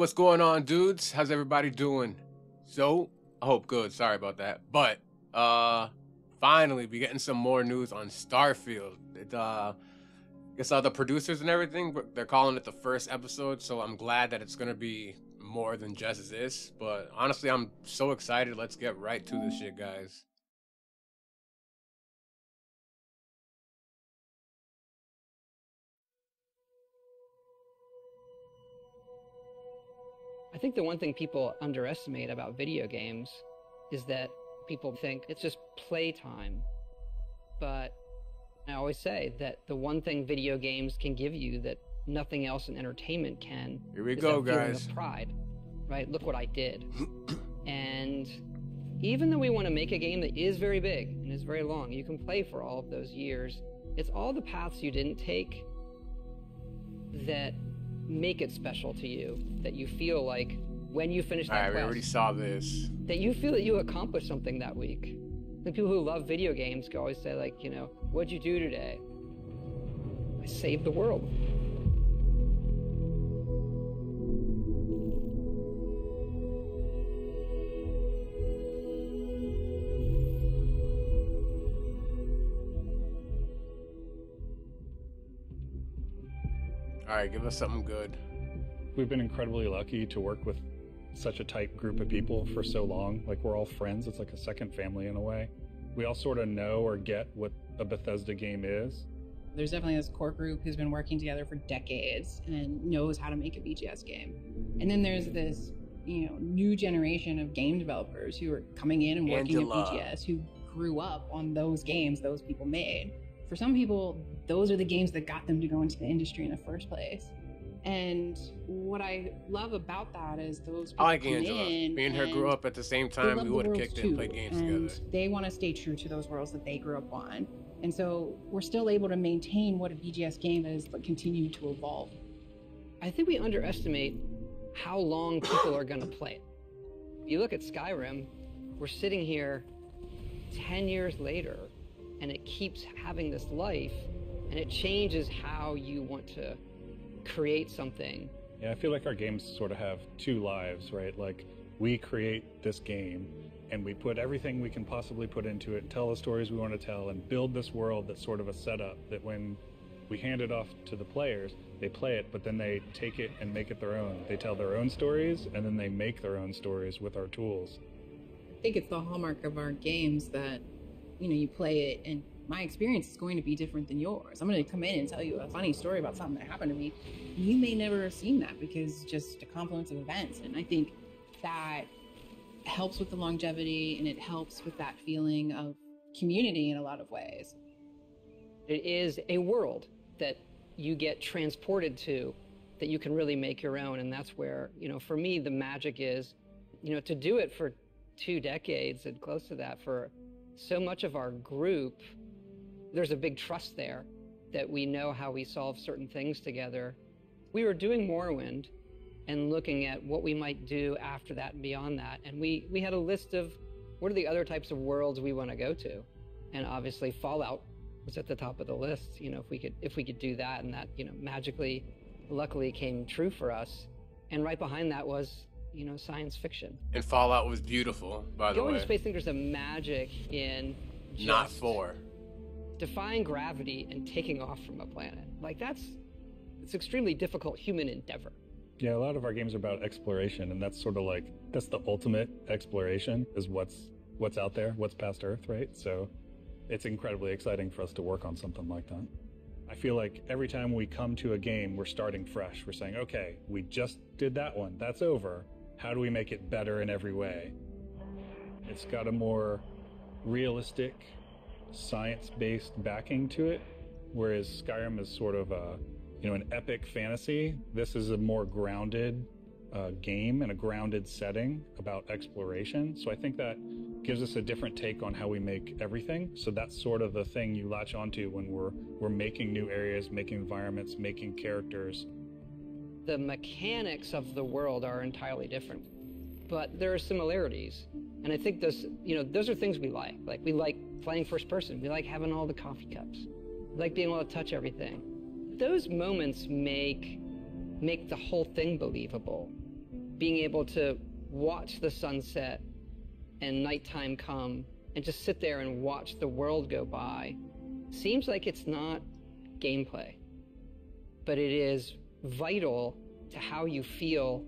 what's going on, dudes? How's everybody doing? So, I hope good. Sorry about that. But, finally, be getting some more news on Starfield. Guess all the producers and everything, but they're calling it the first episode, so I'm glad that it's gonna be more than just this. But honestly, I'm so excited. Let's get right to this shit, guys. I think the one thing people underestimate about video games is that people think it's just playtime. But I always say that the one thing video games can give you that nothing else in entertainment can Here we is go, that feeling guys. of pride, right? Look what I did. And even though we want to make a game that is very big and is very long, you can play for all of those years. It's all the paths you didn't take that make it special to you, that you feel like when you finish that Alright, we quest, already saw this. that you feel that you accomplished something that week. The people who love video games can always say, like, what'd you do today? I saved the world. Alright, give us something good. We've been incredibly lucky to work with such a tight group of people for so long. Like, we're all friends. It's like a second family in a way. We all sort of know or get what a Bethesda game is. There's definitely this core group who's been working together for decades and knows how to make a BGS game. And then there's this, new generation of game developers who are coming in and working at BGS who grew up on those games those people made. For some people, those are the games that got them to go into the industry in the first place. And what I love about that is those people I like come Angela. in Me and her grew up at the same they time. love We the would have worlds kicked it and too, played games and together. they want to stay true to those worlds that they grew up on. And so we're still able to maintain what a BGS game is, but continue to evolve. I think we underestimate how long people are going to play it. You look at Skyrim, we're sitting here 10 years later, and it keeps having this life, and it changes how you want to create something. Yeah, I feel like our games sort of have two lives, right? Like, we create this game and we put everything we can possibly put into it, tell the stories we want to tell, and build this world that's sort of a setup that when we hand it off to the players, they play it, but then they take it and make it their own. They tell their own stories, and then they make their own stories with our tools. I think it's the hallmark of our games that, you play it and my experience is going to be different than yours. I'm going to come in and tell you a funny story about something that happened to me. You may never have seen that because just a confluence of events. And I think that helps with the longevity and it helps with that feeling of community in a lot of ways. It is a world that you get transported to that you can really make your own. And that's where, for me, the magic is, to do it for 2 decades and close to that for so much of our group. There's a big trust there that we know how we solve certain things together. We were doing Morrowind and looking at what we might do after that and beyond that. And we had a list of what are the other types of worlds we want to go to. And obviously Fallout was at the top of the list, if we could do that, and that, magically, luckily came true for us. And right behind that was, science fiction. And Fallout was beautiful, by the Going way. to space, I think there's a magic in just Not 4. defying gravity and taking off from a planet. Like, it's extremely difficult human endeavor. Yeah, a lot of our games are about exploration, and that's sort of like, that's the ultimate exploration, is what's out there, what's past Earth, right? So it's incredibly exciting for us to work on something like that. I feel like every time we come to a game, we're starting fresh. We're saying, okay, we just did that one, that's over. How do we make it better in every way? It's got a more realistic, science-based backing to it, whereas Skyrim is sort of an epic fantasy. This is a more grounded game and a grounded setting about exploration. So I think that gives us a different take on how we make everything. So that's sort of the thing you latch onto when we're making new areas, making environments, making characters. The mechanics of the world are entirely different, but there are similarities. And I think those are things we like. Like, we like playing first person. We like having all the coffee cups. We like being able to touch everything. Those moments make the whole thing believable. being able to watch the sunset and nighttime come and just sit there and watch the world go by seems like it's not gameplay, but it is vital to how you feel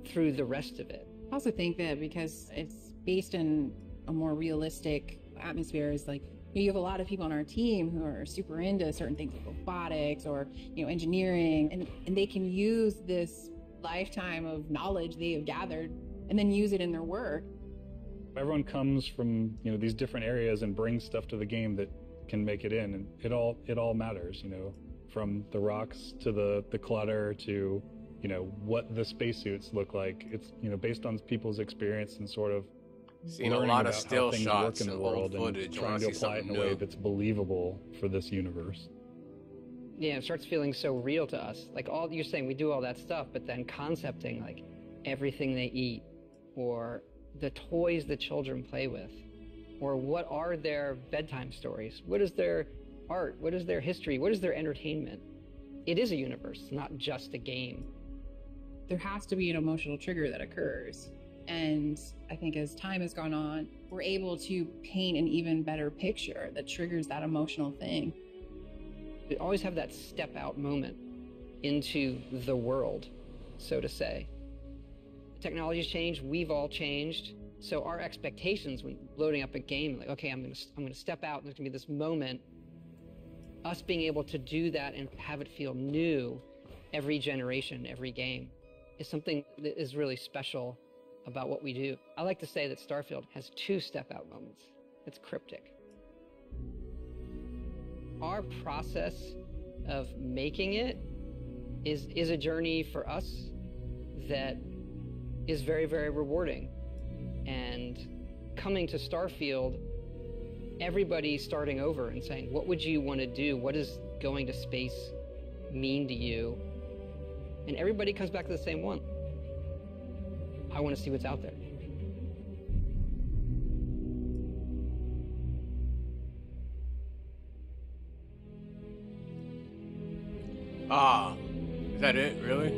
through the rest of it. I also think that because it's based in a more realistic atmosphere, is like you have a lot of people on our team who are super into certain things like robotics or engineering, and they can use this lifetime of knowledge they have gathered and then use it in their work. Everyone comes from these different areas and brings stuff to the game that can make it in, and it all matters, from the rocks to the clutter to what the spacesuits look like. It's based on people's experience and sort of seeing a lot of still shots in the world and trying to apply it in a way that's believable for this universe. Yeah, it starts feeling so real to us. Like all you're saying, we do all that stuff, but then concepting like everything they eat, or the toys the children play with, or what are their bedtime stories? What is their art? What is their history? What is their entertainment? It is a universe, not just a game. There has to be an emotional trigger that occurs. And I think as time has gone on, we're able to paint an even better picture that triggers that emotional thing. We always have that step out moment into the world, so to say. Technology's changed, we've all changed. So our expectations when loading up a game, like, okay, I'm gonna step out and there's gonna be this moment. Us being able to do that and have it feel new every generation, every game, is something that is really special about what we do. I like to say that Starfield has 2 step-out moments. It's cryptic. Our process of making it is a journey for us that is very, very rewarding. And coming to Starfield, everybody starting over and saying, what would you want to do? What does going to space mean to you? And everybody comes back to the same one. I want to see what's out there. Ah, is that it, really?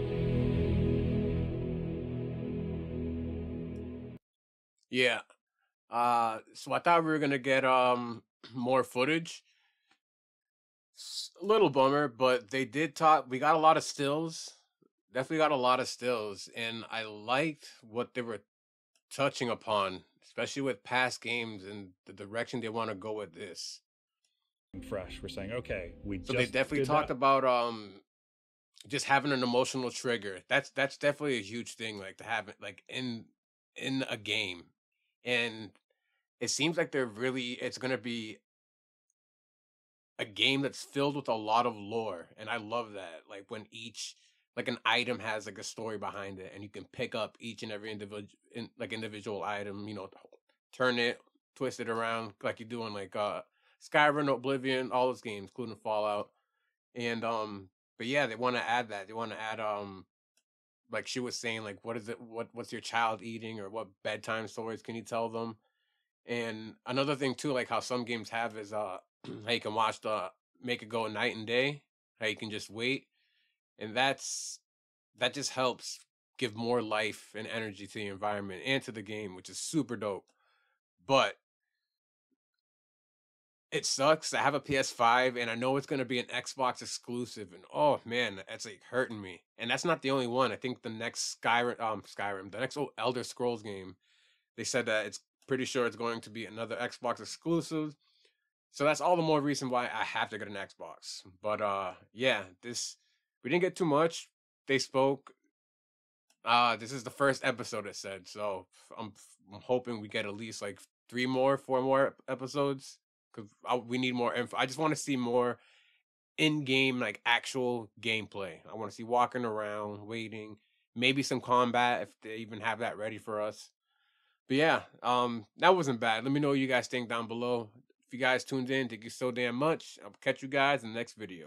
Yeah. So I thought we were gonna get more footage. A little bummer, but they did talk. We got a lot of stills. Definitely got a lot of stills, and I liked what they were touching upon, especially with past games and the direction they want to go with this. Fresh, we're saying, okay, so they definitely talked about just having an emotional trigger. That's definitely a huge thing, like to have it like in a game, and it seems like it's gonna be a game that's filled with a lot of lore, and I love that. Like when each an item has like a story behind it, and you can pick up each and every individual item, turn it, twist it around like you do in like Skyrim, Oblivion, all those games, including Fallout. And but yeah, they want to add that. They want to add like she was saying, like what's your child eating, or what bedtime stories can you tell them? And another thing too, like how some games have is how you can make it go night and day, how you can just wait. And that just helps give more life and energy to the environment and to the game, which is super dope. But it sucks. I have a PS5 and I know it's gonna be an Xbox exclusive, and oh man, that's like hurting me. And that's not the only one. I think the next the next Elder Scrolls game, they said that it's pretty sure it's going to be another Xbox exclusive. So that's all the more reason why I have to get an Xbox. But yeah, we didn't get too much. They spoke. This is the first episode, it said. So I'm hoping we get at least like 4 more episodes, because we need more info. I just want to see more in-game, like actual gameplay. I want to see walking around, waiting, maybe some combat if they even have that ready for us. But yeah, that wasn't bad. Let me know what you guys think down below. If you guys tuned in, thank you so damn much. I'll catch you guys in the next video.